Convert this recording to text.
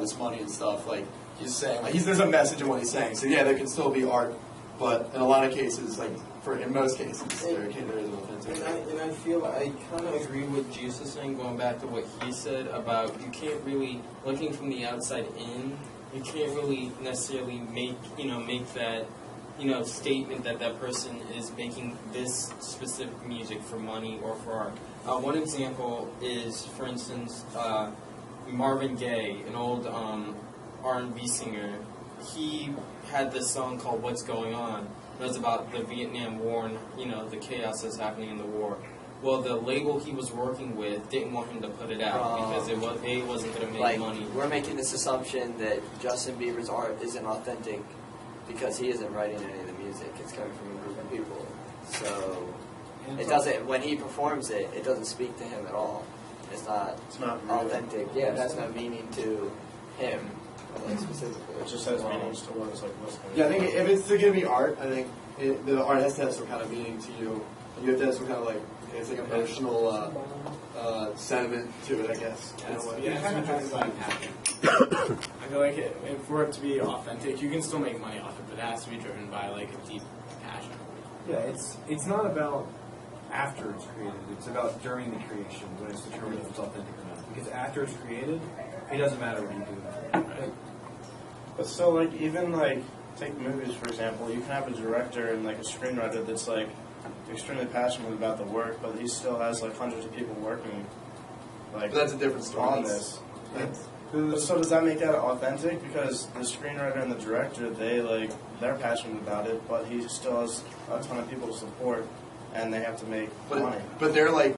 this money and stuff. Like he's saying, like there's a message in what he's saying. So yeah, there can still be art, but in a lot of cases, like in most cases, there isn't authentic. And I feel I kind of agree with Jesus saying, going back to what he said about you can't really, looking from the outside in, you can't really necessarily make that statement that that person is making this specific music for money or for art. One example is, for instance, Marvin Gaye, an old R&B singer. He had this song called "What's Going On." It was about the Vietnam War and the chaos that's happening in the war. Well, the label he was working with didn't want him to put it out because it wasn't going to make money. We're making this assumption that Justin Bieber's art isn't authentic because he isn't writing any of the music. It's coming from a group of people. So it doesn't. When he performs it, it doesn't speak to him at all. It's not authentic. Yeah, it has no meaning to him. Like specifically, it just has meanings to what it's like listening. Yeah, I think if it's going to be art, I think the art has to have some kind of meaning to you. You have to have some kind of it's like emotional sentiment to it, I guess. Yeah, it has to be driven by passion. I feel like for it to be authentic, you can still make money off it, but it has to be driven by like a deep passion. Yeah, it's not about after it's created. It's about during the creation when it's determined if it's authentic or not. Because after it's created, it doesn't matter what you do. Right? But still, like even like take movies for example. You can have a director and like a screenwriter that's like extremely passionate about the work, but he still has like hundreds of people working. Like but that's a different story on this. So does that make that authentic? Because the screenwriter and the director, they're passionate about it, but he still has a ton of people to support, and they have to make money. But they're like